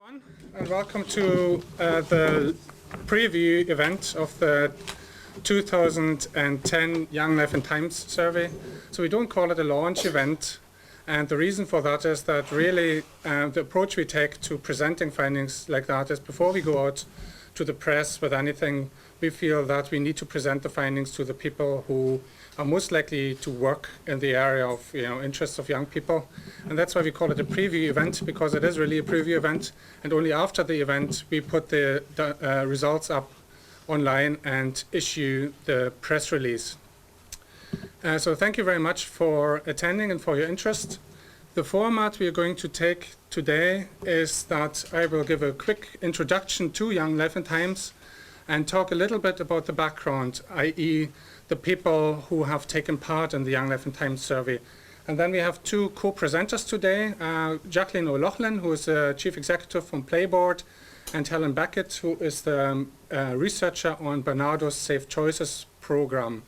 And welcome to the preview event of the 2010 Young Life and Times survey. So we don't call it a launch event, and the reason for that is that really the approach we take to presenting findings like that is before we go out to the press with anything, we feel that we need to present the findings to the people who are most likely to work in the area of interests of young people. And that's why we call it a preview event, because it is really a preview event, and only after the event we put the results up online and issue the press release. So thank you very much for attending and for your interest. The format we are going to take today is that I will give a quick introduction to Young Life and Times and talk a little bit about the background, i.e. the people who have taken part in the Young Life and Times survey. And then we have two co-presenters today, Jacqueline O'Loughlin, who is the Chief Executive from Playboard, and Helen Beckett, who is the researcher on Barnardo's Safe Choices program.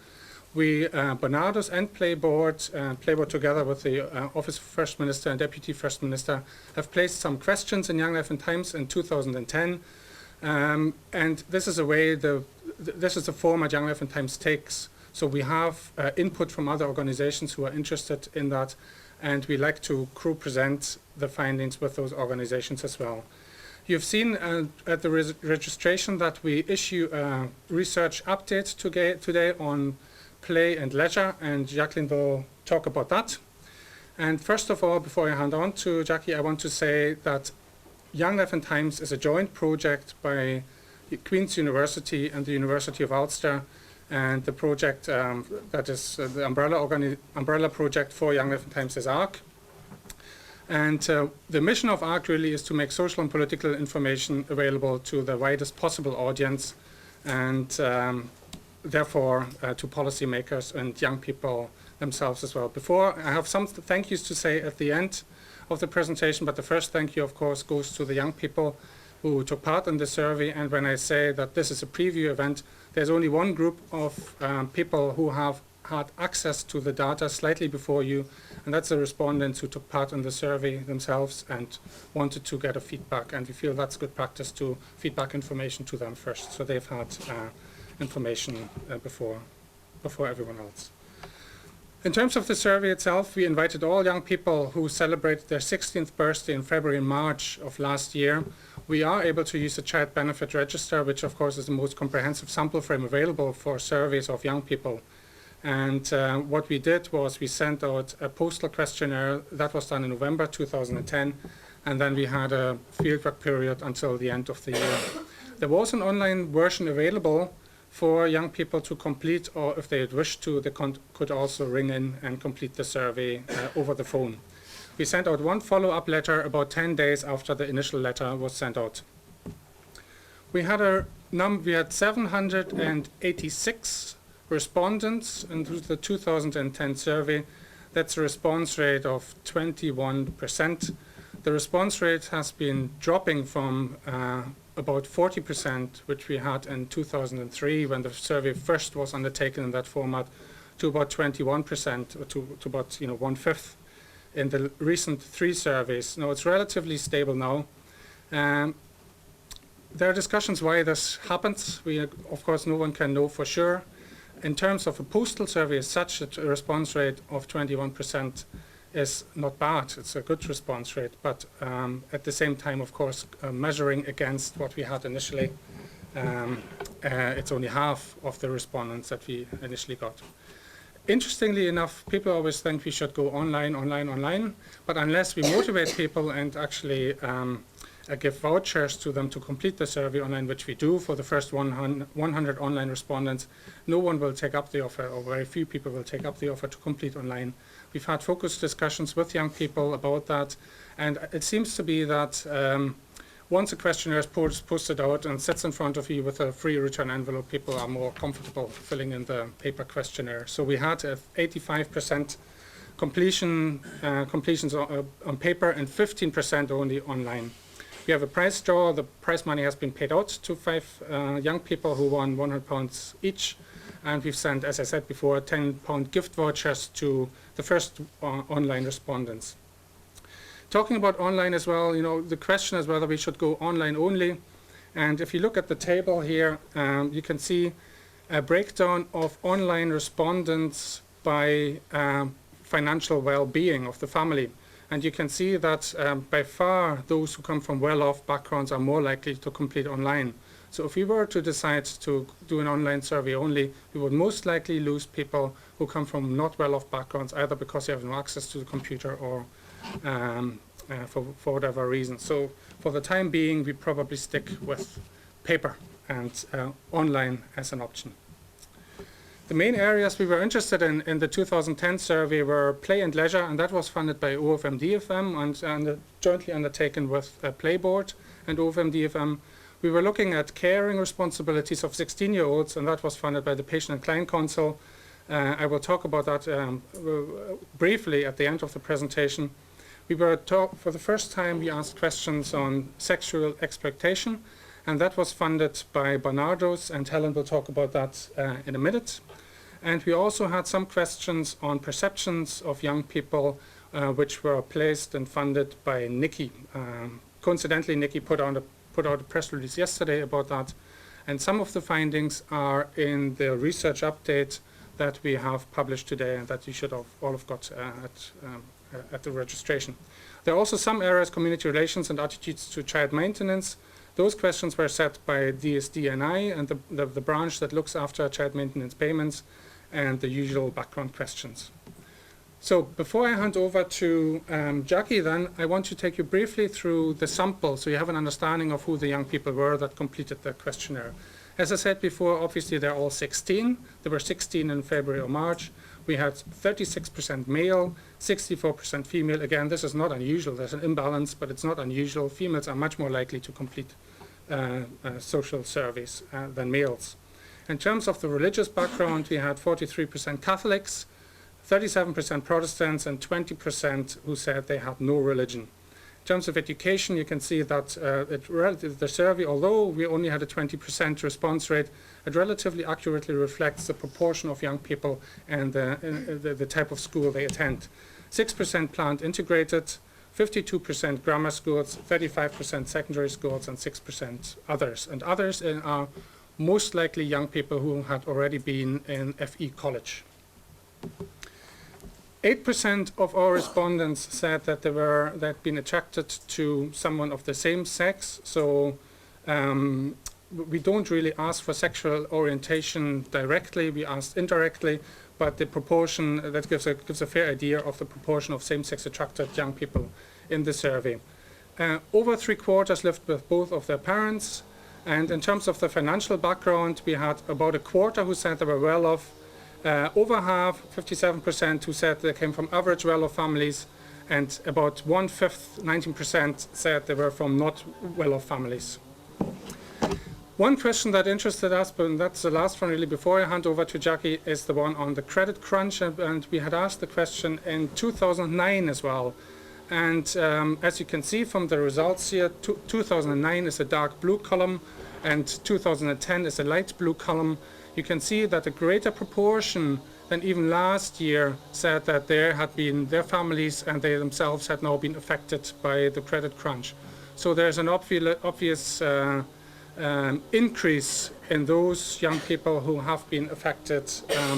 We, Barnardo's and Playboard together with the Office of First Minister and Deputy First Minister, have placed some questions in Young Life and Times in 2010. And this is a way, this is the format Young Life and Times takes. So we have input from other organizations who are interested in that, and we like to co-present the findings with those organizations as well. You've seen at the registration that we issue a research update today on play and leisure, and Jacqueline will talk about that. And first of all, before I hand on to Jackie, I want to say that Young Life and Times is a joint project by Queen's University and the University of Ulster, and the project that is the umbrella project for Young Life and Times is ARC. And the mission of ARC really is to make social and political information available to the widest possible audience, and therefore to policymakers and young people themselves as well. Before, I have some thank yous to say at the end of the presentation, but the first thank you, of course, goes to the young people who took part in the survey. And when I say that this is a preview event, there's only one group of people who have had access to the data slightly before you, and that's the respondents who took part in the survey themselves and wanted to get a feedback. And we feel that's good practice to feedback information to them first, so they've had information before everyone else. In terms of the survey itself, we invited all young people who celebrated their 16th birthday in February and March of last year. We are able to use the Child Benefit Register, which of course is the most comprehensive sample frame available for surveys of young people. And what we did was we sent out a postal questionnaire that was done in November 2010, and then we had a fieldwork period until the end of the year. There was an online version available for young people to complete, or if they had wished to, they could also ring in and complete the survey over the phone. We sent out one follow-up letter about 10 days after the initial letter was sent out. We had 786 respondents in the 2010 survey. That's a response rate of 21%. The response rate has been dropping from about 40%, which we had in 2003 when the survey first was undertaken in that format, to about 21%, or to about 1/5 in the recent 3 surveys. Now it's relatively stable now. There are discussions why this happens. Of course, no one can know for sure. In terms of a postal survey as such, a response rate of 21% is not bad. It's a good response rate, but at the same time, of course, measuring against what we had initially, it's only half of the respondents that we initially got. Interestingly enough, people always think we should go online, but unless we motivate people and actually give vouchers to them to complete the survey online, which we do for the first 100 online respondents, no one will take up the offer, or very few people will take up the offer to complete online. We've had focused discussions with young people about that, and it seems to be that once a questionnaire is posted out and sits in front of you with a free return envelope, people are more comfortable filling in the paper questionnaire. So we had 85% completions on paper and 15% only online. We have a prize draw. The prize money has been paid out to 5 young people who won £100 each, and we've sent, as I said before, £10 gift vouchers to the first online respondents. Talking about online as well, the question is whether we should go online only. And if you look at the table here, you can see a breakdown of online respondents by financial well-being of the family. And you can see that by far those who come from well-off backgrounds are more likely to complete online. So if we were to decide to do an online survey only, we would most likely lose people who come from not well-off backgrounds, either because they have no access to the computer or for whatever reason. So for the time being, we probably stick with paper and online as an option. The main areas we were interested in the 2010 survey were play and leisure, and that was funded by OFM-DFM and jointly undertaken with Playboard and OFM-DFM. We were looking at caring responsibilities of 16-year-olds, and that was funded by the Patient and Client Council. I will talk about that briefly at the end of the presentation. For the first time, we asked questions on sexual exploitation, and that was funded by Barnardo's, and Helen will talk about that in a minute. And we also had some questions on perceptions of young people, which were placed and funded by Nikki. Coincidentally, Nikki put out a press release yesterday about that, and some of the findings are in the research update that we have published today and that you should have all have got at the registration. There are also some areas, community relations and attitudes to child maintenance. Those questions were set by DSD&I and the branch that looks after child maintenance payments, and the usual background questions. So before I hand over to Jackie then, I want to take you briefly through the sample so you have an understanding of who the young people were that completed the questionnaire. As I said before, obviously they're all 16. There were 16 in February or March. We had 36% male, 64% female. Again, this is not unusual. There's an imbalance, but it's not unusual. Females are much more likely to complete social surveys than males. In terms of the religious background, we had 43% Catholics, 37% Protestants, and 20% who said they had no religion. In terms of education, you can see that the survey, although we only had a 20% response rate, it relatively accurately reflects the proportion of young people and the type of school they attend. 6% plant integrated, 52% grammar schools, 35% secondary schools, and 6% others. And others are most likely young people who had already been in FE college. 8% of our respondents said that they'd been attracted to someone of the same sex. So we don't really ask for sexual orientation directly. We asked indirectly, but the proportion that gives a fair idea of the proportion of same-sex attracted young people in the survey. Over 3/4 lived with both of their parents. And in terms of the financial background, we had about a quarter who said they were well off. Over half, 57%, who said they came from average well-off families, and about 1/5, 19%, said they were from not well-off families. One question that interested us, but that's the last one really before I hand over to Jackie, is the one on the credit crunch. And we had asked the question in 2009 as well. And as you can see from the results here, 2009 is a dark blue column and 2010 is a light blue column. You can see that a greater proportion than even last year said that their families and they themselves had now been affected by the credit crunch. So there's an obvious increase in those young people who have been affected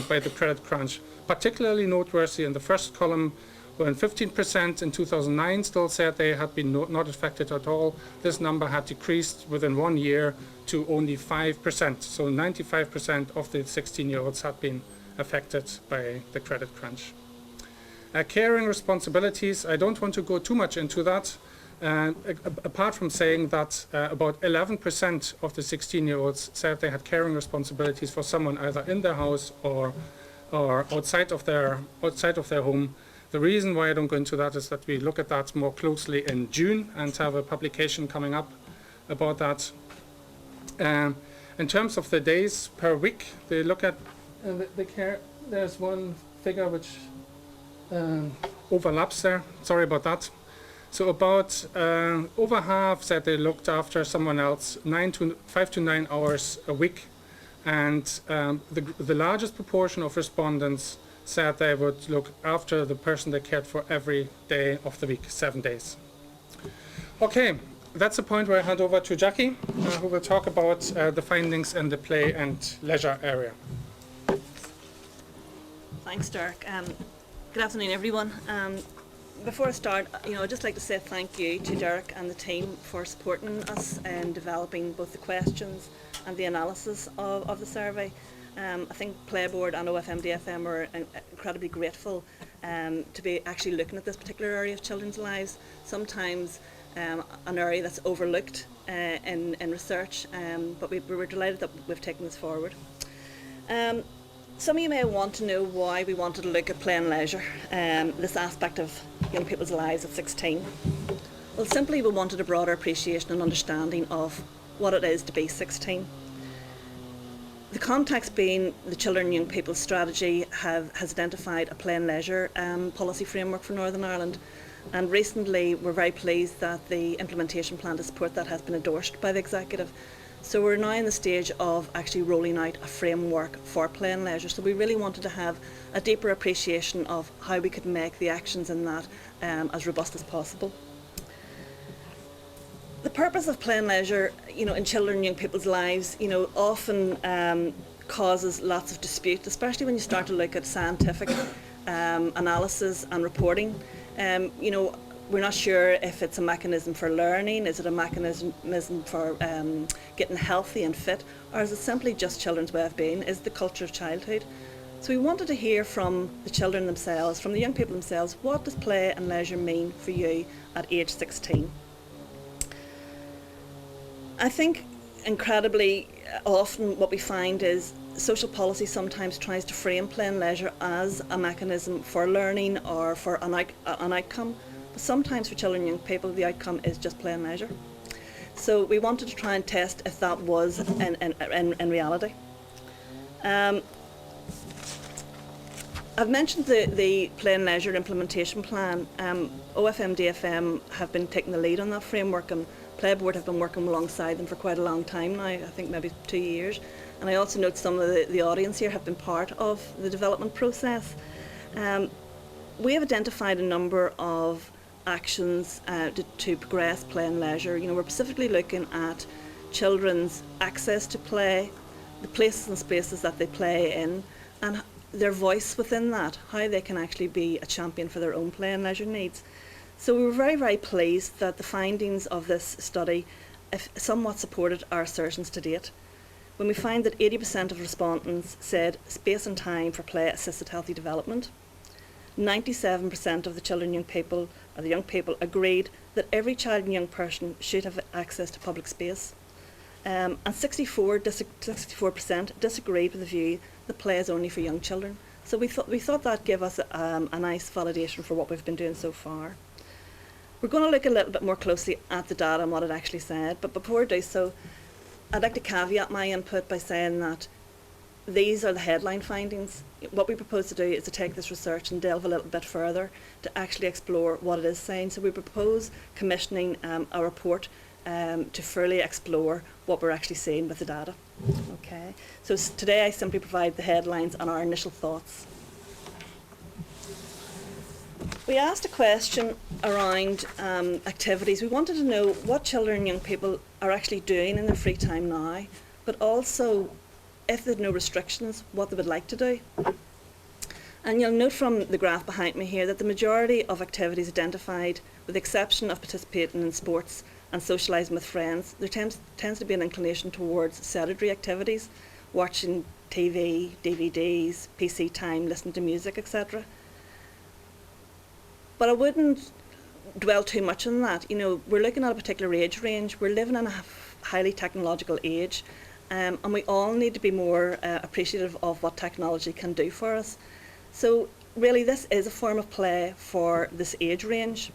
by the credit crunch. Particularly noteworthy in the first column, when 15% in 2009 still said they had been not affected at all, this number had decreased within 1 year to only 5%. So 95% of the 16-year-olds had been affected by the credit crunch. Caring responsibilities, I don't want to go too much into that, apart from saying that about 11% of the 16-year-olds said they had caring responsibilities for someone either in their house or outside of their home. The reason why I don't go into that is that we look at that more closely in June and have a publication coming up about that. In terms of the days per week, they look at the care. There's one figure which overlaps there. Sorry about that. So about over half said they looked after someone else 5 to 9 hours a week, and the largest proportion of respondents said they would look after the person they cared for every day of the week, 7 days. Okay, that's the point where I hand over to Jackie, who will talk about the findings in the play and leisure area. Thanks, Derek. Good afternoon, everyone. Before I start, I'd just like to say thank you to Derek and the team for supporting us in developing both the questions and the analysis of the survey. I think Playboard and OFMDFM are incredibly grateful to be actually looking at this particular area of children's lives. Sometimes an area that's overlooked in research, but we were delighted that we've taken this forward. Some of you may want to know why we wanted to look at play and leisure, this aspect of young people's lives at 16. Well, simply we wanted a broader appreciation and understanding of what it is to be 16. The context being the Children and Young People's Strategy has identified a play and leisure policy framework for Northern Ireland, and recently we're very pleased that the implementation plan to support that has been endorsed by the Executive. So we're now in the stage of actually rolling out a framework for play and leisure. So we really wanted to have a deeper appreciation of how we could make the actions in that as robust as possible. The purpose of play and leisure, in children and young people's lives, often causes lots of dispute, especially when you start to look at scientific analysis and reporting. We're not sure if it's a mechanism for learning, is it a mechanism for getting healthy and fit, or is it simply just children's way of being, is the culture of childhood? So we wanted to hear from the children themselves, from the young people themselves, what does play and leisure mean for you at age 16? I think incredibly often what we find is social policy sometimes tries to frame play and leisure as a mechanism for learning or for an outcome. But sometimes for children and young people, the outcome is just play and leisure. So we wanted to try and test if that was in reality. I've mentioned the play and leisure implementation plan. OFMDFM have been taking the lead on that framework, and Playboard have been working alongside them for quite a long time now, I think maybe 2 years. And I also note some of the audience here have been part of the development process. We have identified a number of actions to progress play and leisure. We're specifically looking at children's access to play, the places and spaces that they play in, and their voice within that, how they can actually be a champion for their own play and leisure needs. So we were very, very pleased that the findings of this study somewhat supported our assertions to date. When we find that 80% of respondents said space and time for play assisted healthy development, 97% of the children and young people, or the young people, agreed that every child and young person should have access to public space. And 64% disagreed with the view that play is only for young children. So we thought that gave us a nice validation for what we've been doing so far. We're going to look a little bit more closely at the data and what it actually said, but before I do so, I'd like to caveat my input by saying that these are the headline findings. What we propose to do is to take this research and delve a little bit further to actually explore what it is saying. So we propose commissioning a report to fully explore what we're actually seeing with the data. Okay. So today I simply provide the headlines and our initial thoughts. We asked a question around activities. We wanted to know what children and young people are actually doing in their free time now, but also, if there's no restrictions, what they would like to do. And you'll note from the graph behind me here that the majority of activities identified, with the exception of participating in sports and socialising with friends, there tends to be an inclination towards sedentary activities, watching TV, DVDs, PC time, listening to music, etc. But I wouldn't dwell too much on that. We're looking at a particular age range. We're living in a highly technological age, and we all need to be more appreciative of what technology can do for us. So really this is a form of play for this age range.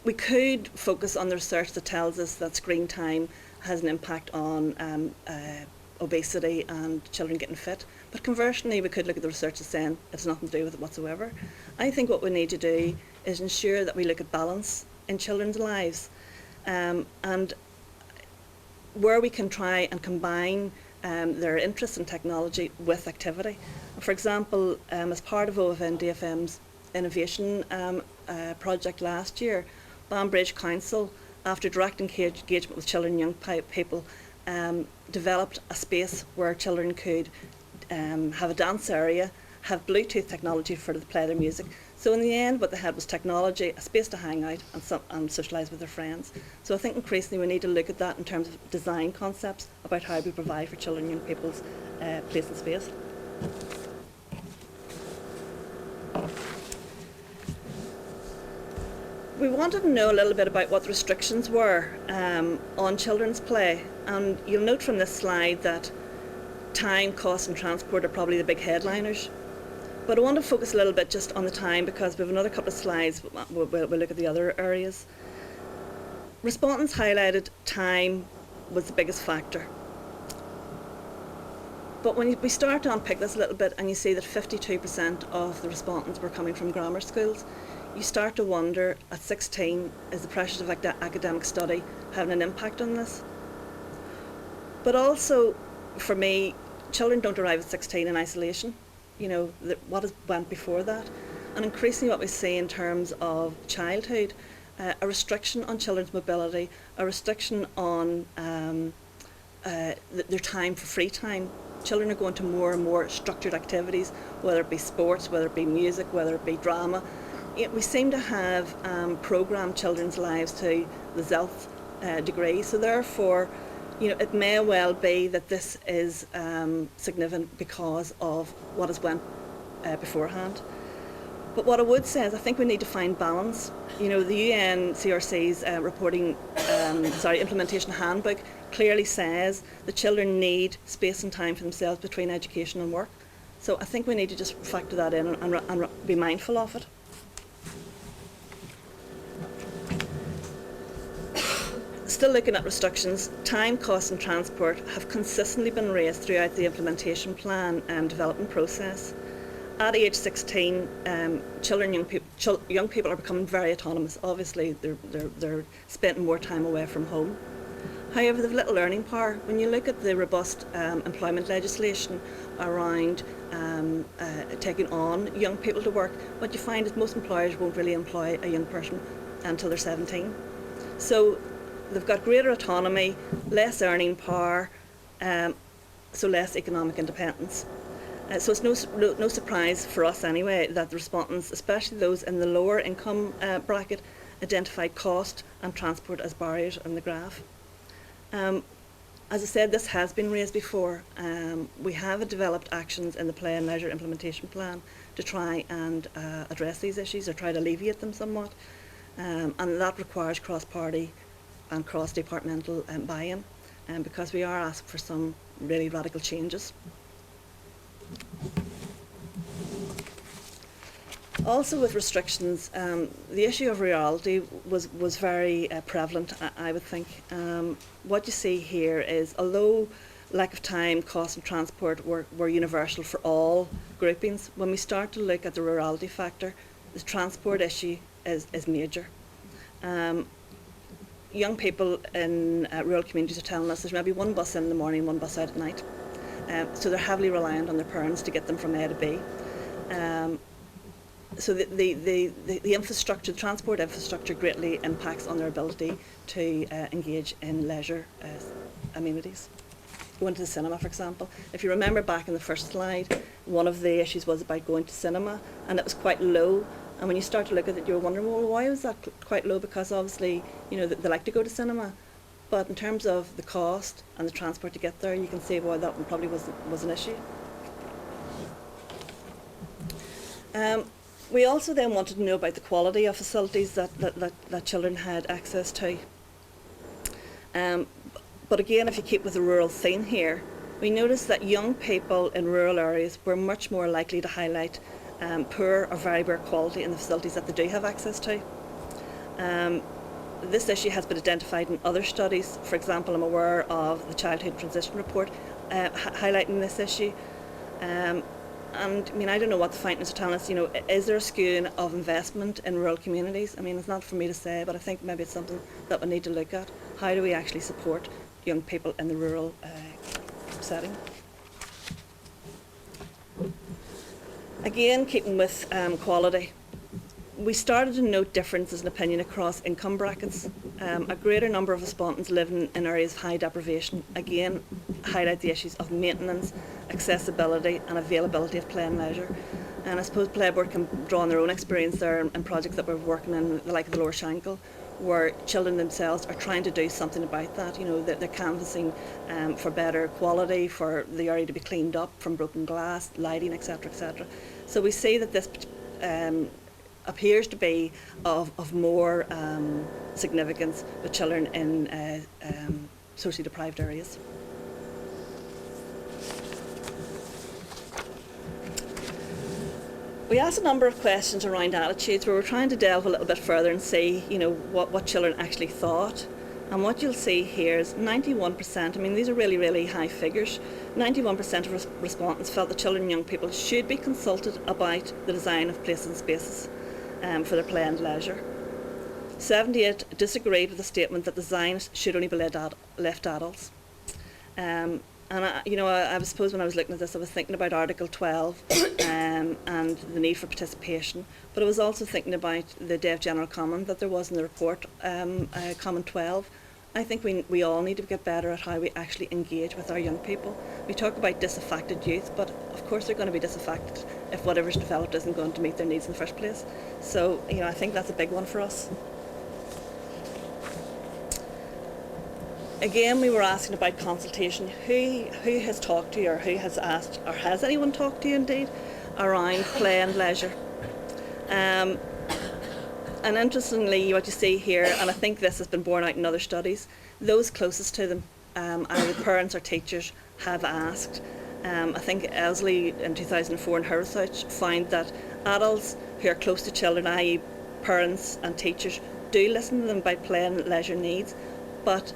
We could focus on the research that tells us that screen time has an impact on obesity and children getting fit, but conversely we could look at the research that's saying it's nothing to do with it whatsoever. I think what we need to do is ensure that we look at balance in children's lives, and where we can try and combine their interest in technology with activity. For example, as part of OFN DFM's innovation project last year, Banbridge Council, after direct engagement with children and young people, developed a space where children could have a dance area, have Bluetooth technology for to play their music. So in the end, what they had was technology, a space to hang out and socialise with their friends. So I think increasingly we need to look at that in terms of design concepts about how we provide for children and young people's place and space. We wanted to know a little bit about what the restrictions were on children's play, and you'll note from this slide that time, cost and transport are probably the big headliners. But I want to focus a little bit just on the time, because we have another couple of slides, we'll look at the other areas. Respondents highlighted time was the biggest factor. But when we start to unpick this a little bit and you see that 52% of the respondents were coming from grammar schools, you start to wonder at 16, is the pressures of academic study having an impact on this? But also, for me, children don't arrive at 16 in isolation. You know, what has went before that? And increasingly what we see in terms of childhood, a restriction on children's mobility, a restriction on their time for free time. Children are going to more and more structured activities, whether it be sports, whether it be music, whether it be drama. We seem to have programmed children's lives to the zealth degree. So therefore, you know, it may well be that this is significant because of what has went beforehand. But what I would say is I think we need to find balance. You know, the UNCRC's implementation handbook clearly says that children need space and time for themselves between education and work. So I think we need to just factor that in and be mindful of it. Still looking at restrictions, time, cost and transport have consistently been raised throughout the implementation plan and development process. At age 16, young people are becoming very autonomous. Obviously, they're spending more time away from home. However, they have little earning power. When you look at the robust employment legislation around taking on young people to work, what you find is most employers won't really employ a young person until they're 17. So they've got greater autonomy, less earning power, so less economic independence. So it's no surprise for us anyway that the respondents, especially those in the lower income bracket, identified cost and transport as barriers in the graph. As I said, this has been raised before. We have developed actions in the Play and Leisure Implementation Plan to try and address these issues or try to alleviate them somewhat, and that requires cross-party and cross-departmental buy-in, because we are asking for some really radical changes. Also with restrictions, the issue of rurality was very prevalent, I would think. What you see here is, although lack of time, cost and transport were universal for all groupings, when we start to look at the rurality factor, the transport issue is major. Young people in rural communities are telling us there's maybe one bus in the morning, one bus out at night. So they're heavily reliant on their parents to get them from A to B. So the infrastructure, the transport infrastructure greatly impacts on their ability to engage in leisure amenities. Going to the cinema, for example. If you remember back in the first slide, one of the issues was about going to cinema, and it was quite low. And when you start to look at it, you're wondering, well, why was that quite low? Because obviously, you know, they like to go to cinema. But in terms of the cost and the transport to get there, you can see why that one probably was an issue. We also then wanted to know about the quality of facilities that children had access to. But again, if you keep with the rural theme here, we noticed that young people in rural areas were much more likely to highlight poor or very poor quality in the facilities that they do have access to. This issue has been identified in other studies. For example, I'm aware of the Childhood Transition Report highlighting this issue. And I mean, I don't know what the findings are telling us. You know, is there a skewing of investment in rural communities? I mean, it's not for me to say, but I think maybe it's something that we need to look at. How do we actually support young people in the rural setting? Again, keeping with quality, we started to note differences in opinion across income brackets. A greater number of respondents living in areas of high deprivation, again, highlight the issues of maintenance, accessibility and availability of play and leisure. And I suppose Playboard can draw on their own experience there in projects that we're working in, like the Lower Shankill, where children themselves are trying to do something about that. You know, they're canvassing for better quality, for the area to be cleaned up from broken glass, lighting, etc., etc. So we see that this appears to be of more significance with children in socially deprived areas. We asked a number of questions around attitudes where we're trying to delve a little bit further and see, you know, what children actually thought. And what you'll see here is 91%, I mean these are really, really high figures, 91% of respondents felt that children and young people should be consulted about the design of places and spaces for their play and leisure. 78 disagreed with the statement that design should only be left adults. And I suppose when I was looking at this, I was thinking about Article 12 and the need for participation, but I was also thinking about the Deaf General Comment that there was in the report, Comment 12. I think we all need to get better at how we actually engage with our young people. We talk about disaffected youth, but of course they're going to be disaffected if whatever's developed isn't going to meet their needs in the first place. So, you know, I think that's a big one for us. Again, we were asking about consultation. Who has talked to you, or who has asked, or has anyone talked to you indeed, around play and leisure? And interestingly, what you see here, and I think this has been borne out in other studies, those closest to them, either parents or teachers, have asked. I think Elsley in 2004 in her research found that adults who are close to children, i.e. parents and teachers, do listen to them about play and leisure needs, but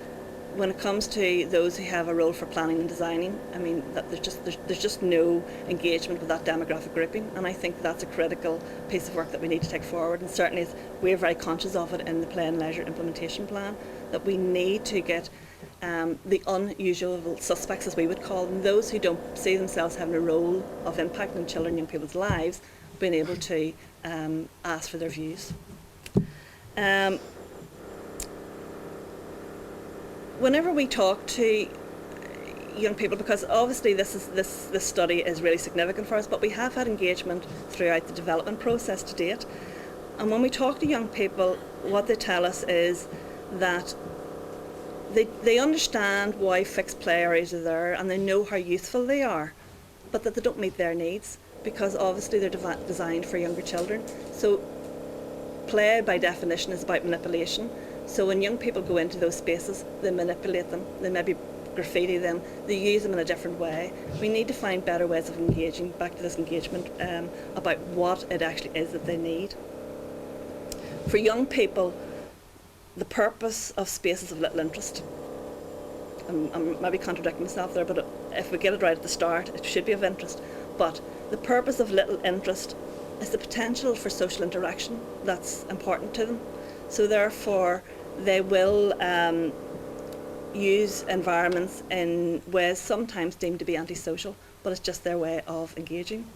when it comes to those who have a role for planning and designing, I mean, there's just no engagement with that demographic grouping, and I think that's a critical piece of work that we need to take forward. And certainly we're very conscious of it in the play and leisure implementation plan, that we need to get the unusual suspects, as we would call them, those who don't see themselves having a role of impact in children and young people's lives, being able to ask for their views. Whenever we talk to young people, because obviously this study is really significant for us, but we have had engagement throughout the development process to date. And when we talk to young people, what they tell us is that they understand why fixed play areas are there and they know how useful they are, but that they don't meet their needs because obviously they're designed for younger children. So play by definition is about manipulation. So when young people go into those spaces, they manipulate them, they maybe graffiti them, they use them in a different way. We need to find better ways of engaging, back to this engagement, about what it actually is that they need. For young people, the purpose of spaces of little interest. I'm maybe contradicting myself there, but if we get it right at the start, it should be of interest. But the purpose of little interest is the potential for social interaction that's important to them. So therefore, they will use environments in ways sometimes deemed to be antisocial, but it's just their way of engaging.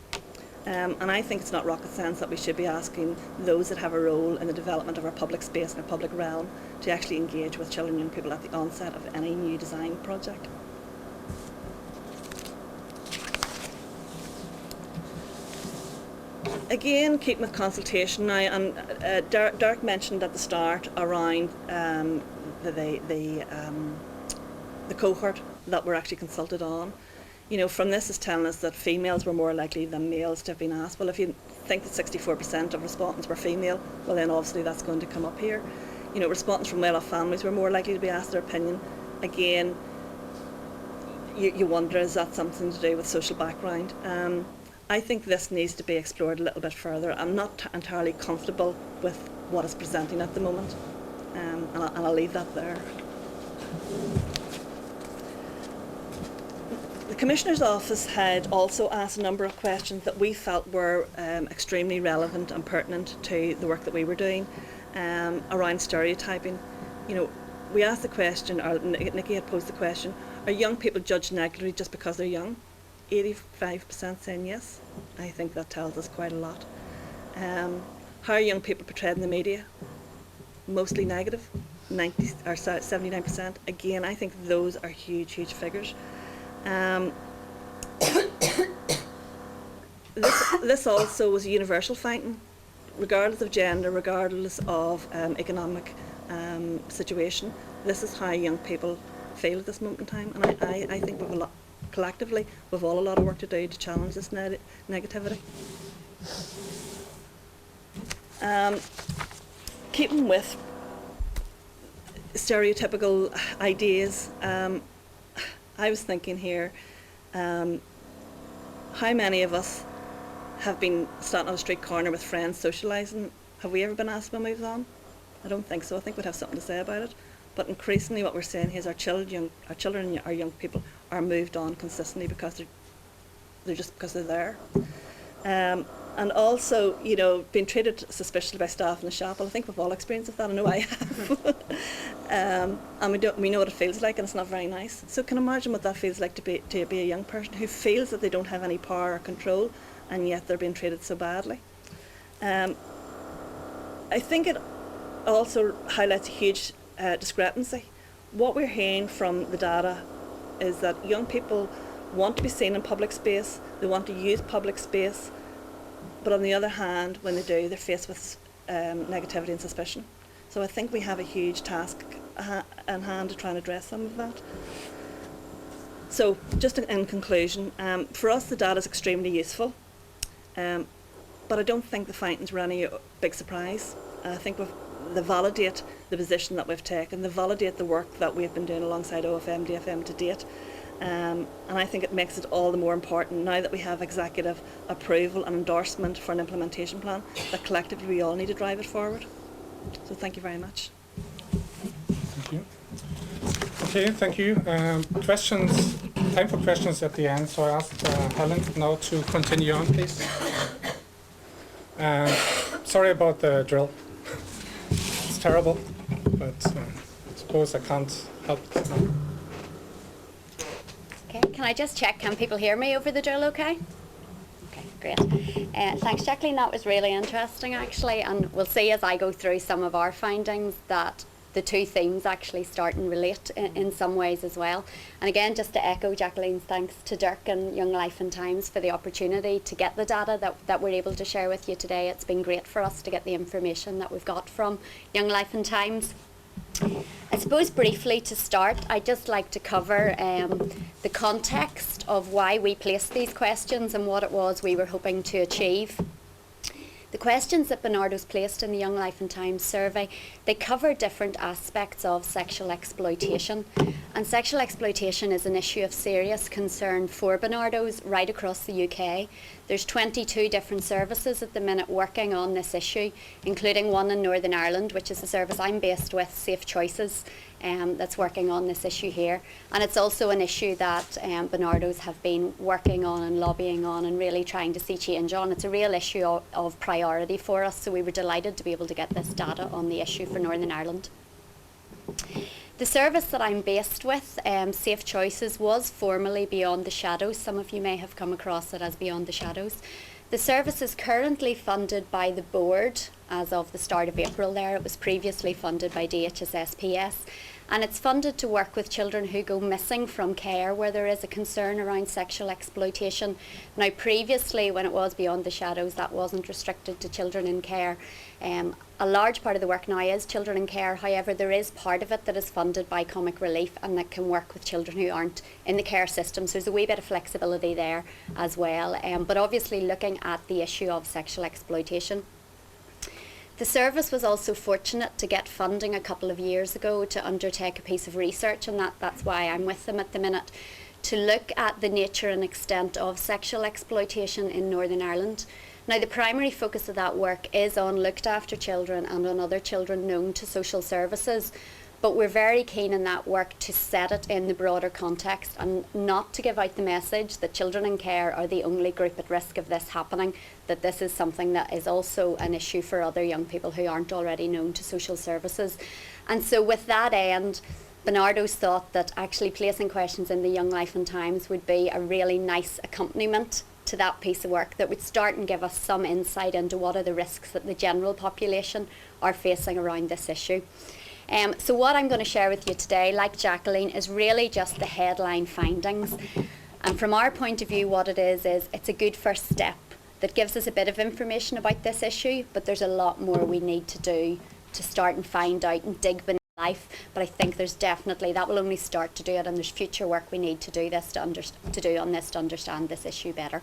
And I think it's not rocket science that we should be asking those that have a role in the development of our public space and our public realm to actually engage with children and young people at the onset of any new design project. Again, keeping with consultation now, and Derek mentioned at the start around the cohort that we're actually consulted on. You know, from this is telling us that females were more likely than males to have been asked. Well, if you think that 64% of respondents were female, well then obviously that's going to come up here. You know, respondents from well-off families were more likely to be asked their opinion. Again, you wonder, is that something to do with social background? I think this needs to be explored a little bit further. I'm not entirely comfortable with what is presenting at the moment, and I'll leave that there. The Commissioner's Office had also asked a number of questions that we felt were extremely relevant and pertinent to the work that we were doing around stereotyping. You know, we asked the question, or Nikki had posed the question, are young people judged negatively just because they're young? 85% saying yes. I think that tells us quite a lot. How are young people portrayed in the media? Mostly negative, 79%. Again, I think those are huge, huge figures. This also was a universal finding, regardless of gender, regardless of economic situation. This is how young people feel at this moment in time, and I think collectively we've all a lot of work to do to challenge this negativity. Keeping with stereotypical ideas, I was thinking here, how many of us have been standing on a street corner with friends socialising? Have we ever been asked to move on? I don't think so. I think we'd have something to say about it. But increasingly what we're saying here is our children and our young people are moved on consistently because they're just because they're there. And also, you know, being treated suspiciously by staff in the shop. Well, I think we've all experienced that. I know I have. And we know what it feels like, and it's not very nice. So can you imagine what that feels like to be a young person who feels that they don't have any power or control, and yet they're being treated so badly. I think it also highlights a huge discrepancy. What we're hearing from the data is that young people want to be seen in public space, they want to use public space, but on the other hand, when they do, they're faced with negativity and suspicion. So I think we have a huge task in hand to try and address some of that. So just in conclusion, for us the data is extremely useful, but I don't think the findings were any big surprise. I think they validate the position that we've taken, they validate the work that we've been doing alongside OFM, DFM to date. And I think it makes it all the more important now that we have executive approval and endorsement for an implementation plan that collectively we all need to drive it forward. So thank you very much. Thank you. Okay, thank you. Questions, time for questions at the end, so I asked Helen now to continue on, please. Sorry about the drill. It's terrible, but I suppose I can't help it. Okay, can I just check, can people hear me over the drill okay? Okay, great. Thanks Jacqueline, that was really interesting actually, and we'll see as I go through some of our findings that the two themes actually start and relate in some ways as well. And again, just to echo Jacqueline's thanks to Dirk and Young Life and Times for the opportunity to get the data that we're able to share with you today. It's been great for us to get the information that we've got from Young Life and Times. I suppose briefly to start, I'd just like to cover the context of why we placed these questions and what it was we were hoping to achieve. The questions that Bernardo's placed in the Young Life and Times survey, they cover different aspects of sexual exploitation. And sexual exploitation is an issue of serious concern for Bernardo's right across the UK. There's 22 different services at the minute working on this issue, including one in Northern Ireland, which is the service I'm based with, Safe Choices, that's working on this issue here. And it's also an issue that Bernardo's have been working on and lobbying on and really trying to see change on. It's a real issue of priority for us, so we were delighted to be able to get this data on the issue for Northern Ireland. The service that I'm based with, Safe Choices, was formerly Beyond the Shadows. Some of you may have come across it as Beyond the Shadows. The service is currently funded by the board as of the start of April there. It was previously funded by DHSSPS, and it's funded to work with children who go missing from care where there is a concern around sexual exploitation. Now previously, when it was Beyond the Shadows, that wasn't restricted to children in care. A large part of the work now is children in care. However, there is part of it that is funded by Comic Relief and that can work with children who aren't in the care system. So there's a wee bit of flexibility there as well. But obviously looking at the issue of sexual exploitation. The service was also fortunate to get funding a couple of years ago to undertake a piece of research, and that's why I'm with them at the minute, to look at the nature and extent of sexual exploitation in Northern Ireland. Now, the primary focus of that work is on looked after children and on other children known to social services, but we're very keen in that work to set it in the broader context and not to give out the message that children in care are the only group at risk of this happening, that this is something that is also an issue for other young people who aren't already known to social services. And so with that end, Bernardo's thought that actually placing questions in the Young Life and Times would be a really nice accompaniment to that piece of work that would start and give us some insight into what are the risks that the general population are facing around this issue. So what I'm going to share with you today, like Jacqueline, is really just the headline findings. And from our point of view, what it is it's a good first step that gives us a bit of information about this issue, but there's a lot more we need to do to start and find out and dig beneath life. But I think there's definitely, that will only start to do it, and there's future work we need to do this to do on this to understand this issue better.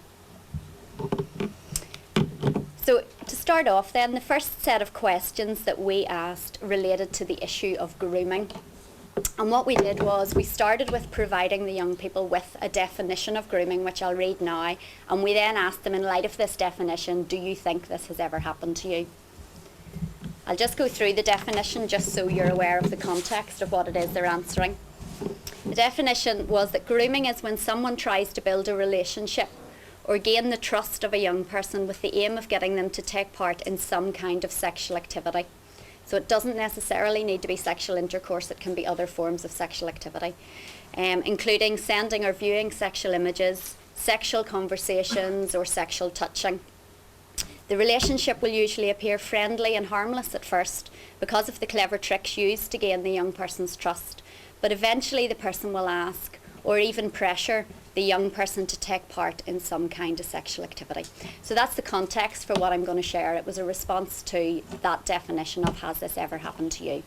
So to start off then, the first set of questions that we asked related to the issue of grooming. And what we did was we started with providing the young people with a definition of grooming, which I'll read now, and we then asked them, in light of this definition, do you think this has ever happened to you? I'll just go through the definition just so you're aware of the context of what it is they're answering. The definition was that grooming is when someone tries to build a relationship or gain the trust of a young person with the aim of getting them to take part in some kind of sexual activity. So it doesn't necessarily need to be sexual intercourse, it can be other forms of sexual activity, including sending or viewing sexual images, sexual conversations or sexual touching. The relationship will usually appear friendly and harmless at first because of the clever tricks used to gain the young person's trust, but eventually the person will ask or even pressure the young person to take part in some kind of sexual activity. So that's the context for what I'm going to share. It was a response to that definition of has this ever happened to you.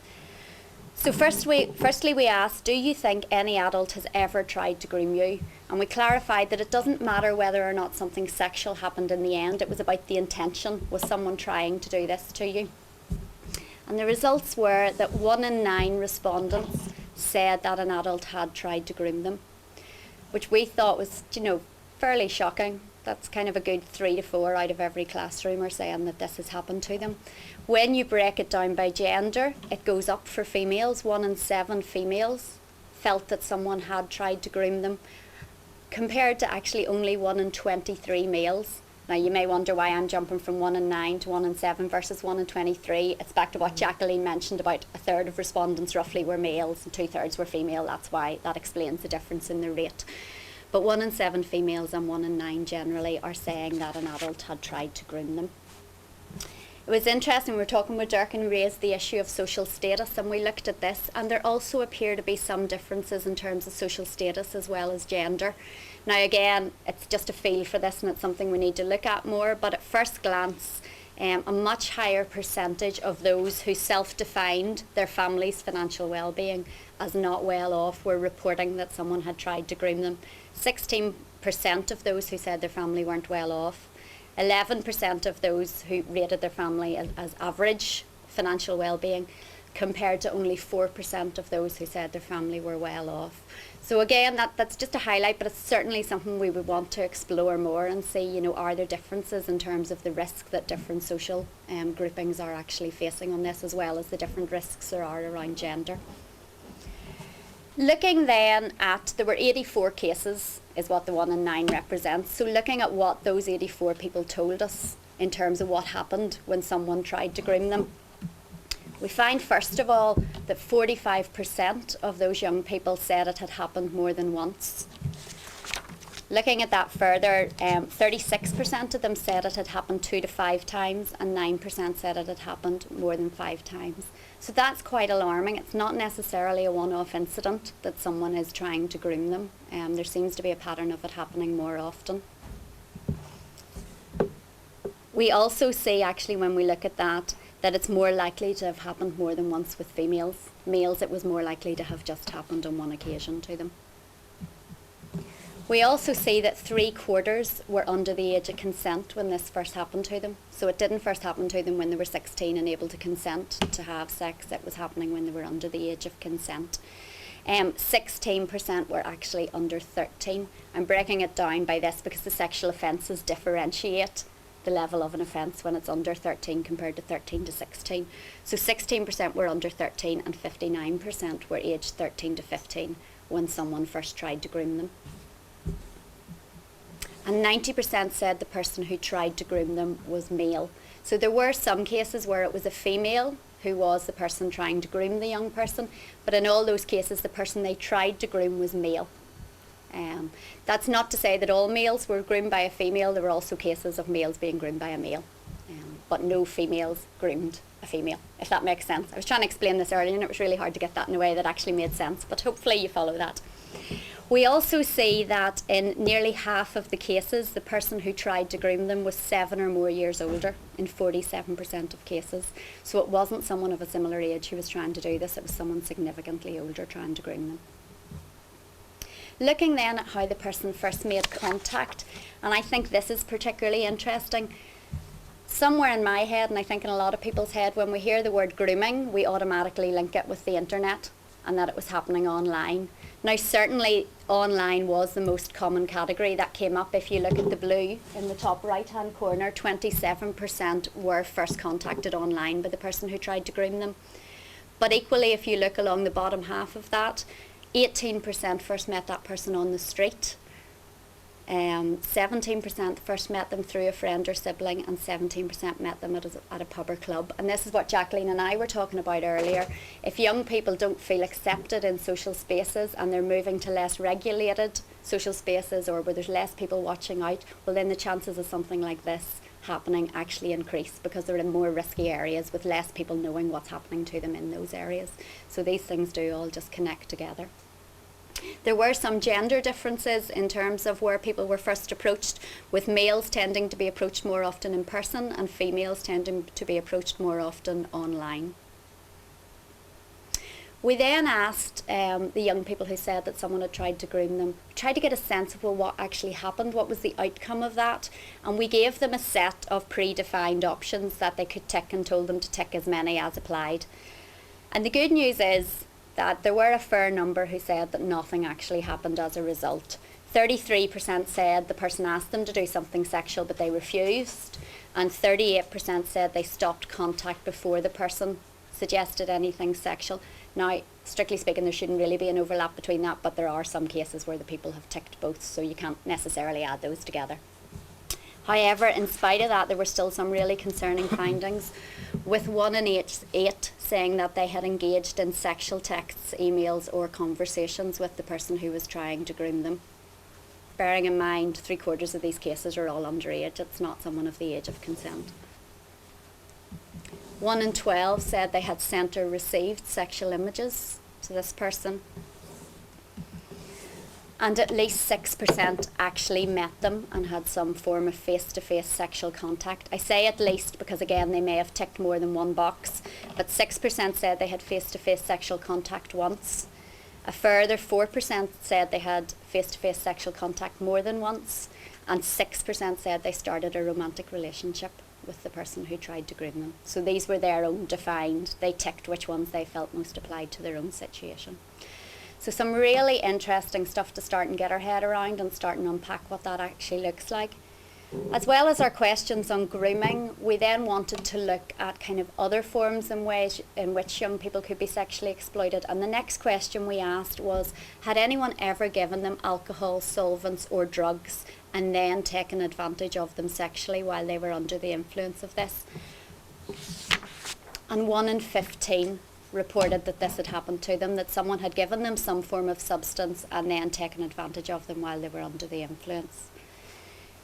So firstly we asked, do you think any adult has ever tried to groom you? And we clarified that it doesn't matter whether or not something sexual happened in the end. It was about the intention. Was someone trying to do this to you? And the results were that 1 in 9 respondents said that an adult had tried to groom them, which we thought was, fairly shocking. That's kind of a good 3 to 4 out of every classroom are saying that this has happened to them. When you break it down by gender, it goes up for females. 1 in 7 females felt that someone had tried to groom them, compared to actually only 1 in 23 males. Now you may wonder why I'm jumping from 1 in 9 to 1 in 7 versus 1 in 23. It's back to what Jacqueline mentioned about a third of respondents roughly were males and 2/3 were female. That's why that explains the difference in the rate. But 1 in 7 females and 1 in 9 generally are saying that an adult had tried to groom them. It was interesting, we were talking with Dirk and raised the issue of social status, and we looked at this, and there also appear to be some differences in terms of social status as well as gender. Now again, it's just a feel for this and it's something we need to look at more, but at first glance, a much higher percentage of those who self-defined their family's financial well-being as not well off were reporting that someone had tried to groom them. 16% of those who said their family weren't well off, 11% of those who rated their family as average financial well-being, compared to only 4% of those who said their family were well off. So again, that's just a highlight, but it's certainly something we would want to explore more and see, are there differences in terms of the risk that different social groupings are actually facing on this, as well as the different risks there are around gender. Looking then at, there were 84 cases is what the 1 in 9 represents. So looking at what those 84 people told us in terms of what happened when someone tried to groom them, we find first of all that 45% of those young people said it had happened more than once. Looking at that further, 36% of them said it had happened 2 to 5 times, and 9% said it had happened more than 5 times. So that's quite alarming. It's not necessarily a one-off incident that someone is trying to groom them. There seems to be a pattern of it happening more often. We also see, actually, when we look at that it's more likely to have happened more than once with females. Males, it was more likely to have just happened on one occasion to them. We also see that 3/4 were under the age of consent when this first happened to them. So it didn't first happen to them when they were 16 and able to consent to have sex. It was happening when they were under the age of consent. 16% were actually under 13. I'm breaking it down by this because the sexual offences differentiate the level of an offence when it's under 13 compared to 13 to 16. So 16% were under 13 and 59% were aged 13 to 15 when someone first tried to groom them. And 90% said the person who tried to groom them was male. So there were some cases where it was a female who was the person trying to groom the young person, but in all those cases the person they tried to groom was male. That's not to say that all males were groomed by a female. There were also cases of males being groomed by a male, but no females groomed a female, if that makes sense. I was trying to explain this earlier and it was really hard to get that in a way that actually made sense, but hopefully you follow that. We also see that in nearly half of the cases, the person who tried to groom them was 7 or more years older in 47% of cases. So it wasn't someone of a similar age who was trying to do this, it was someone significantly older trying to groom them. Looking then at how the person first made contact, and I think this is particularly interesting. Somewhere in my head, and I think in a lot of people's head, when we hear the word grooming, we automatically link it with the internet and that it was happening online. Now certainly online was the most common category that came up. If you look at the blue in the top right hand corner, 27% were first contacted online by the person who tried to groom them. But equally, if you look along the bottom half of that, 18% first met that person on the street, 17% first met them through a friend or sibling, and 17% met them at a pub or club. And this is what Jacqueline and I were talking about earlier. If young people don't feel accepted in social spaces and they're moving to less regulated social spaces or where there's less people watching out, well then the chances of something like this happening actually increase because they're in more risky areas with less people knowing what's happening to them in those areas. So these things do all just connect together. There were some gender differences in terms of where people were first approached, with males tending to be approached more often in person and females tending to be approached more often online. We then asked the young people who said that someone had tried to groom them, tried to get a sense of what actually happened, what was the outcome of that, and we gave them a set of predefined options that they could tick and told them to tick as many as applied. And the good news is that there were a fair number who said that nothing actually happened as a result. 33% said the person asked them to do something sexual but they refused, and 38% said they stopped contact before the person suggested anything sexual. Now, strictly speaking, there shouldn't really be an overlap between that, but there are some cases where the people have ticked both, so you can't necessarily add those together. However, in spite of that, there were still some really concerning findings, with 1 in 8 saying that they had engaged in sexual texts, emails or conversations with the person who was trying to groom them. Bearing in mind 3/4 of these cases are all underage, it's not someone of the age of consent. 1 in 12 said they had sent or received sexual images to this person. And at least 6% actually met them and had some form of face-to-face sexual contact. I say at least because, again, they may have ticked more than one box, but 6% said they had face-to-face sexual contact once. A further 4% said they had face-to-face sexual contact more than once, and 6% said they started a romantic relationship with the person who tried to groom them. So these were their own defined. They ticked which ones they felt most applied to their own situation. So some really interesting stuff to start and get our head around and start and unpack what that actually looks like. As well as our questions on grooming, we then wanted to look at kind of other forms and ways in which young people could be sexually exploited. And the next question we asked was, had anyone ever given them alcohol, solvents or drugs and then taken advantage of them sexually while they were under the influence of this? And 1 in 15 reported that this had happened to them, that someone had given them some form of substance and then taken advantage of them while they were under the influence.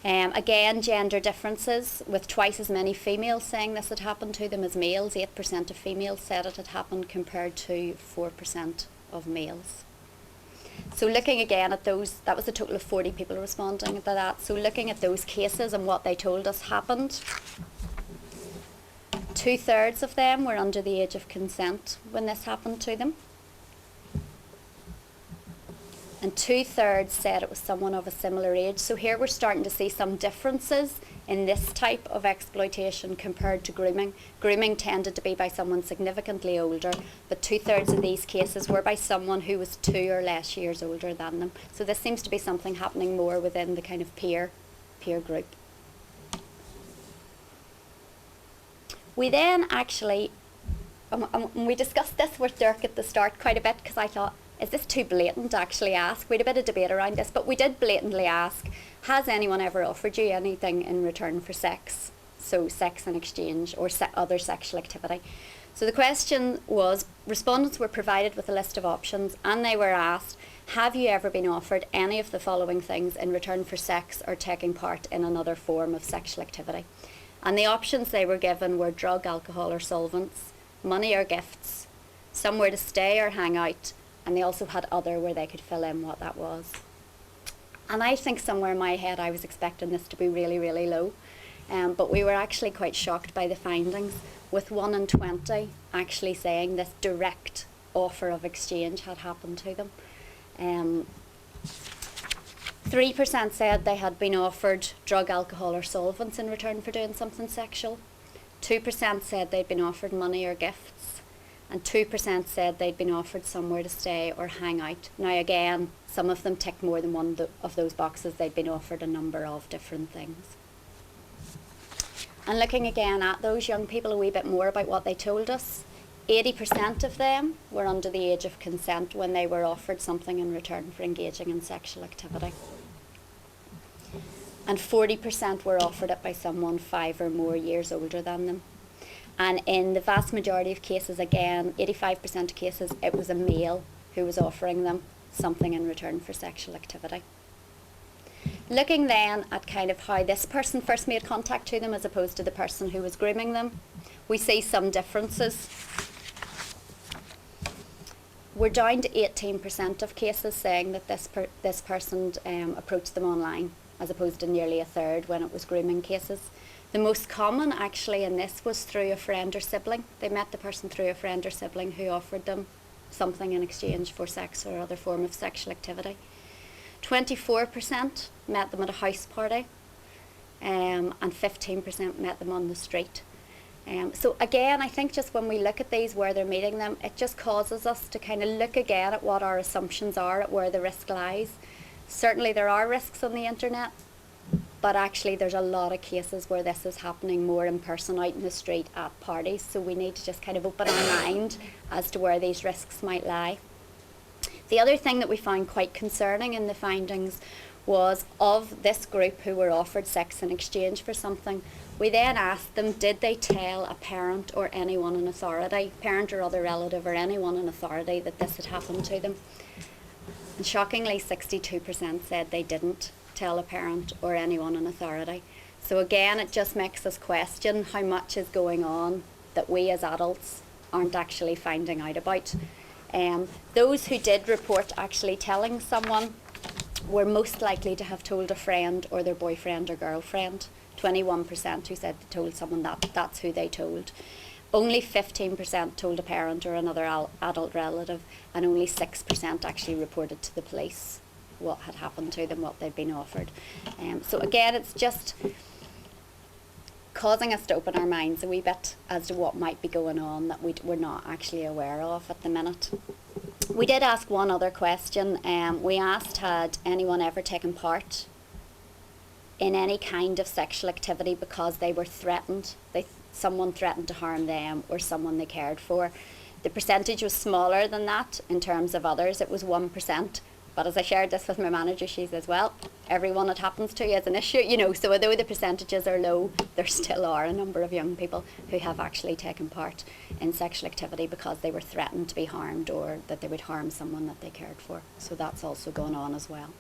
Again, gender differences, with twice as many females saying this had happened to them as males. 8% of females said it had happened compared to 4% of males. So looking again at those, that was a total of 40 people responding to that. So looking at those cases and what they told us happened, 2/3 of them were under the age of consent when this happened to them. And 2/3 said it was someone of a similar age. So here we're starting to see some differences in this type of exploitation compared to grooming. Grooming tended to be by someone significantly older, but 2/3 of these cases were by someone who was 2 or less years older than them. So this seems to be something happening more within the kind of peer group. We then actually, we discussed this with Dirk at the start quite a bit, because I thought, is this too blatant to actually ask? We had a bit of debate around this, but we did blatantly ask, has anyone ever offered you anything in return for sex? So sex in exchange or other sexual activity. So the question was, respondents were provided with a list of options and they were asked, have you ever been offered any of the following things in return for sex or taking part in another form of sexual activity? And the options they were given were drug, alcohol or solvents, money or gifts, somewhere to stay or hang out, and they also had other where they could fill in what that was. And I think somewhere in my head I was expecting this to be really, really low, but we were actually quite shocked by the findings, with 1 in 20 actually saying this direct offer of exchange had happened to them. 3% said they had been offered drug, alcohol or solvents in return for doing something sexual. 2% said they'd been offered money or gifts. And 2% said they'd been offered somewhere to stay or hang out. Now again, some of them ticked more than one of those boxes. They'd been offered a number of different things. And looking again at those young people a wee bit more about what they told us, 80% of them were under the age of consent when they were offered something in return for engaging in sexual activity. And 40% were offered it by someone 5 or more years older than them. And in the vast majority of cases, again, 85% of cases, it was a male who was offering them something in return for sexual activity. Looking then at kind of how this person first made contact to them as opposed to the person who was grooming them, we see some differences. We're down to 18% of cases saying that this person approached them online, as opposed to nearly a third when it was grooming cases. The most common actually in this was through a friend or sibling. They met the person through a friend or sibling who offered them something in exchange for sex or other form of sexual activity. 24% met them at a house party, and 15% met them on the street. So again, I think just when we look at these, where they're meeting them, it just causes us to kind of look again at what our assumptions are, at where the risk lies. Certainly there are risks on the internet, but actually there's a lot of cases where this is happening more in person, out in the street, at parties. So we need to just kind of open our mind as to where these risks might lie. The other thing that we found quite concerning in the findings was, of this group who were offered sex in exchange for something, we then asked them, did they tell a parent or anyone in authority, parent or other relative or anyone in authority, that this had happened to them? And shockingly, 62% said they didn't tell a parent or anyone in authority. So again, it just makes us question how much is going on that we as adults aren't actually finding out about. Those who did report actually telling someone were most likely to have told a friend or their boyfriend or girlfriend. 21% who said they told someone that's who they told. Only 15% told a parent or another adult relative, and only 6% actually reported to the police what had happened to them, what they'd been offered. So again, it's just causing us to open our minds a wee bit as to what might be going on that we're not actually aware of at the minute. We did ask one other question. We asked, had anyone ever taken part in any kind of sexual activity because they were threatened? Someone threatened to harm them or someone they cared for. The percentage was smaller than that in terms of others. It was 1%. But as I shared this with my manager, she says, well, everyone it happens to is an issue, so although the percentages are low, there still are a number of young people who have actually taken part in sexual activity because they were threatened to be harmed or that they would harm someone that they cared for. So that's also going on as well.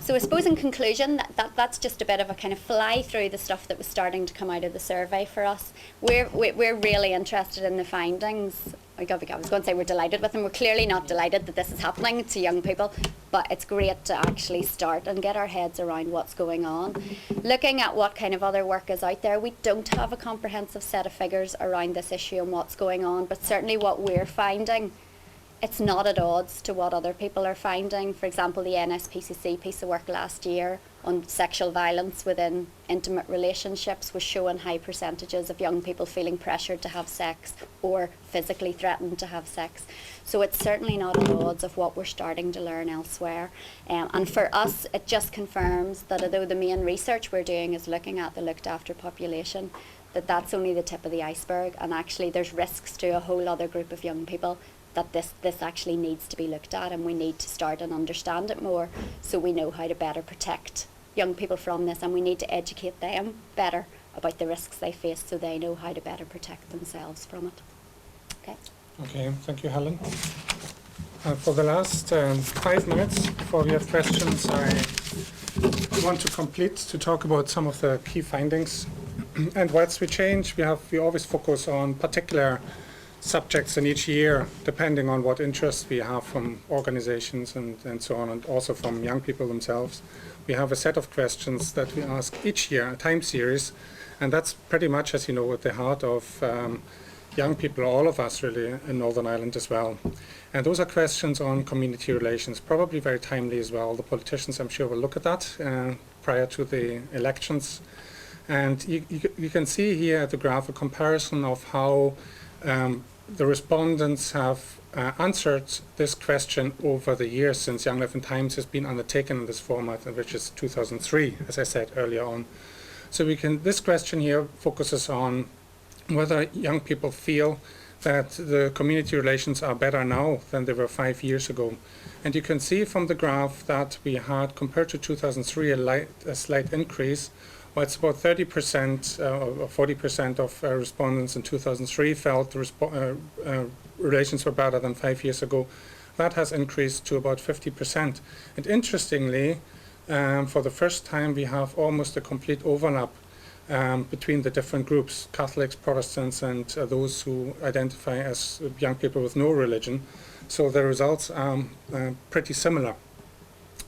So I suppose in conclusion, that's just a bit of a kind of fly through the stuff that was starting to come out of the survey for us. We're really interested in the findings. I was going to say we're delighted with them. We're clearly not delighted that this is happening to young people, but it's great to actually start and get our heads around what's going on. Looking at what kind of other work is out there, we don't have a comprehensive set of figures around this issue and what's going on, but certainly what we're finding, it's not at odds to what other people are finding. For example, the NSPCC piece of work last year on sexual violence within intimate relationships was showing high percentages of young people feeling pressured to have sex or physically threatened to have sex. So it's certainly not at odds of what we're starting to learn elsewhere. And for us, it just confirms that although the main research we're doing is looking at the looked after population, that's only the tip of the iceberg, and actually there's risks to a whole other group of young people that this actually needs to be looked at, and we need to start and understand it more so we know how to better protect young people from this, and we need to educate them better about the risks they face so they know how to better protect themselves from it. Okay. Okay, thank you, Helen. For the last 5 minutes before we have questions, I want to complete to talk about some of the key findings. And whilst we change, we always focus on particular subjects in each year, depending on what interests we have from organizations and so on, and also from young people themselves. We have a set of questions that we ask each year, a time series, and that's pretty much, as you know, at the heart of young people, all of us really, in Northern Ireland as well. And those are questions on community relations, probably very timely as well. The politicians, I'm sure, will look at that prior to the elections. And you can see here at the graph a comparison of how the respondents have answered this question over the years since Young Life and Times has been undertaken in this format, which is 2003, as I said earlier on. So this question here focuses on whether young people feel that the community relations are better now than they were 5 years ago. And you can see from the graph that we had, compared to 2003, a slight increase. Well, it's about 30% or 40% of respondents in 2003 felt relations were better than 5 years ago. That has increased to about 50%. And interestingly, for the first time, we have almost a complete overlap between the different groups, Catholics, Protestants, and those who identify as young people with no religion. So the results are pretty similar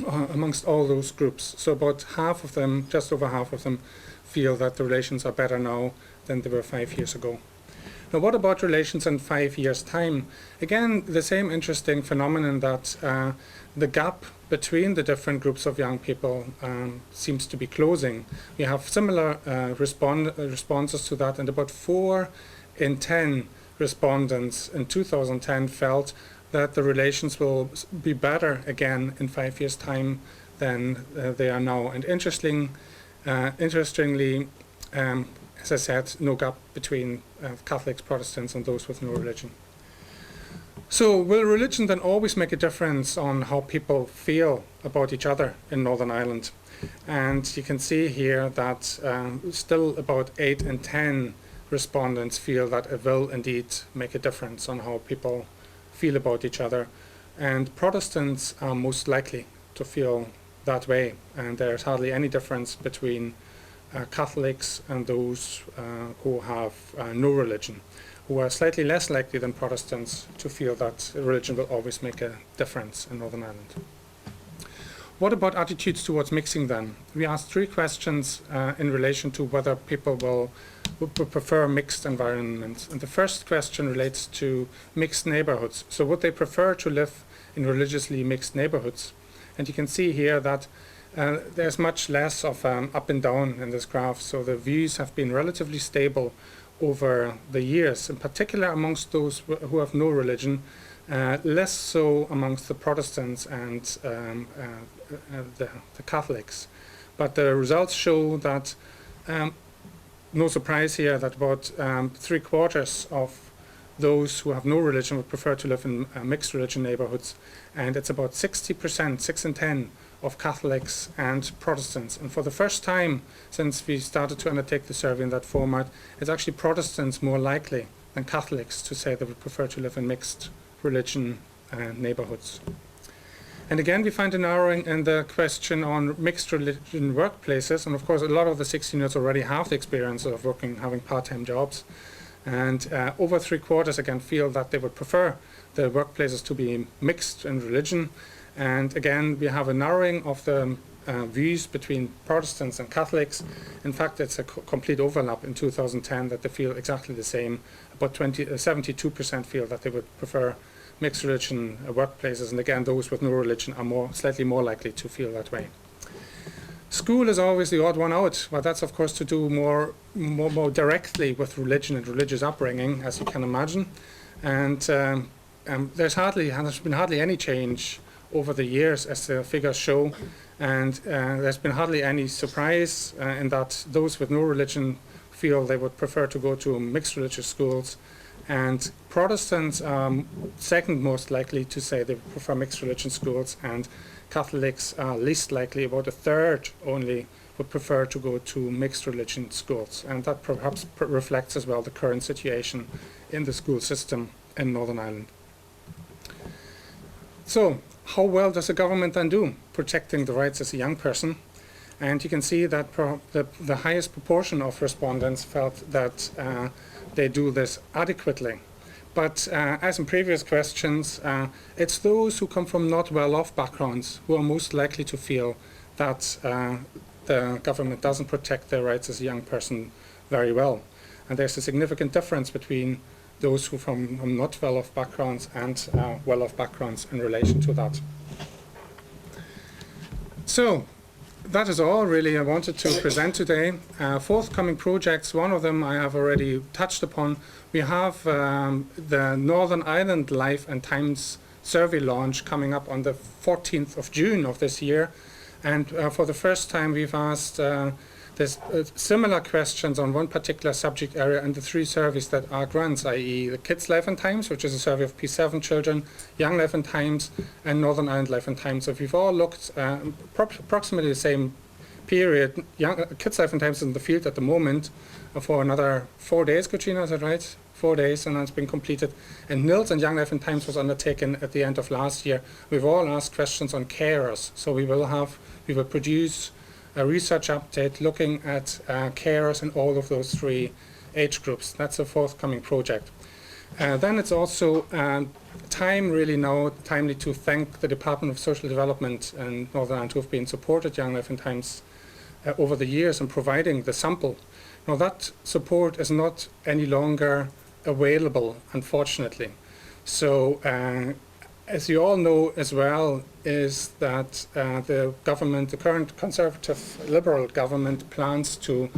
amongst all those groups. So about half of them, just over half of them, feel that the relations are better now than they were 5 years ago. Now, what about relations in 5 years' time? Again, the same interesting phenomenon that the gap between the different groups of young people seems to be closing. We have similar responses to that, and about 4 in 10 respondents in 2010 felt that the relations will be better again in 5 years' time than they are now. And interestingly, as I said, no gap between Catholics, Protestants, and those with no religion. So will religion then always make a difference on how people feel about each other in Northern Ireland? And you can see here that still about 8 in 10 respondents feel that it will indeed make a difference on how people feel about each other. And Protestants are most likely to feel that way. And there's hardly any difference between Catholics and those who have no religion, who are slightly less likely than Protestants to feel that religion will always make a difference in Northern Ireland. What about attitudes towards mixing then? We asked 3 questions in relation to whether people would prefer mixed environments. And the first question relates to mixed neighborhoods. So would they prefer to live in religiously mixed neighborhoods? And you can see here that there's much less of up and down in this graph. So the views have been relatively stable over the years, in particular amongst those who have no religion, less so amongst the Protestants and the Catholics. But the results show that, no surprise here, that about 3/4 of those who have no religion would prefer to live in mixed religion neighborhoods, and it's about 60%, 6 in 10, of Catholics and Protestants. And for the first time since we started to undertake the survey in that format, it's actually Protestants more likely than Catholics to say they would prefer to live in mixed religion neighborhoods. And again, we find a narrowing in the question on mixed religion workplaces. And of course, a lot of the 16-year-olds already have the experience of having part-time jobs. And over 3/4 again feel that they would prefer the workplaces to be mixed in religion. And again, we have a narrowing of the views between Protestants and Catholics. In fact, it's a complete overlap in 2010 that they feel exactly the same. About 72% feel that they would prefer mixed religion workplaces. And again, those with no religion are slightly more likely to feel that way. School is always the odd one out. Well, that's of course to do more directly with religion and religious upbringing, as you can imagine. And there's been hardly any change over the years, as the figures show, and there's been hardly any surprise in that those with no religion feel they would prefer to go to mixed religious schools, and Protestants are second most likely to say they prefer mixed religion schools, and Catholics are least likely, about 1/3 only would prefer to go to mixed religion schools. And that perhaps reflects as well the current situation in the school system in Northern Ireland. So, how well does the government then do protecting the rights as a young person? And you can see that the highest proportion of respondents felt that they do this adequately. But as in previous questions, it's those who come from not well-off backgrounds who are most likely to feel that the government doesn't protect their rights as a young person very well. And there's a significant difference between those who from not well-off backgrounds and well-off backgrounds in relation to that. So, that is all really I wanted to present today. Forthcoming projects, one of them I have already touched upon. We have the Northern Ireland Life and Times survey launch coming up on the 14th of June of this year. And for the first time we've asked there's similar questions on one particular subject area and the three surveys that are grants, i.e. the Kids Life and Times, which is a survey of P7 children, Young Life and Times, and Northern Ireland Life and Times. So we've all looked approximately the same period. Kids Life and Times is in the field at the moment for another 4 days, Katrina, is that right? 4 days, and it's been completed. And NILS and Young Life and Times was undertaken at the end of last year. We've all asked questions on carers. So we will produce a research update looking at carers in all of those three age groups. That's a forthcoming project. Then it's also timely to thank the Department of Social Development in Northern Ireland who have been supported Young Life and Times over the years in providing the sample. Now that support is not any longer available, unfortunately. So as you all know as well, is that the current Conservative Liberal government plans to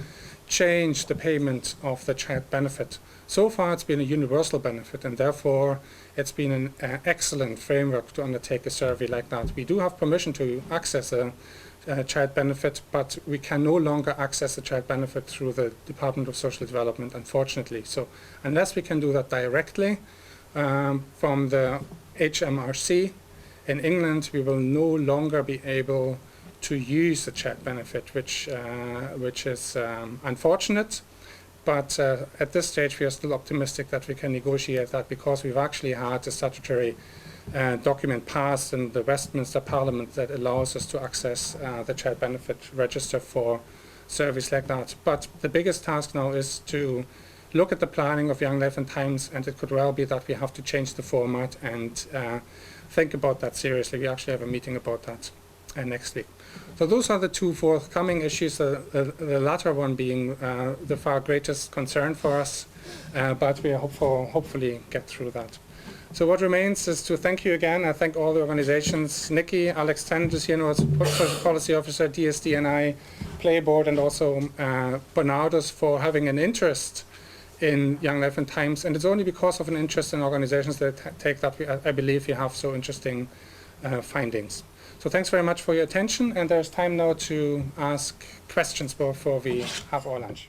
change the payment of the child benefit. So far it's been a universal benefit, and therefore it's been an excellent framework to undertake a survey like that. We do have permission to access a child benefit, but we can no longer access the child benefit through the Department of Social Development, unfortunately. So unless we can do that directly from the HMRC in England, we will no longer be able to use the child benefit, which is unfortunate. But at this stage, we are still optimistic that we can negotiate that, because we've actually had a statutory document passed in the Westminster Parliament that allows us to access the child benefit register for service like that. But the biggest task now is to look at the planning of Young Life and Times, and it could well be that we have to change the format and think about that seriously. We actually have a meeting about that next week. So those are the two forthcoming issues, the latter one being the far greatest concern for us, but we hopefully get through that. So what remains is to thank you again. I thank all the organizations, Nikki, Alex Tenders, Social Policy Officer, DSD&I, Playboard, and also Bernardo's for having an interest in Young Life and Times. And it's only because of an interest in organizations that take that I believe we have so interesting findings. So thanks very much for your attention, and there's time now to ask questions before we have our lunch.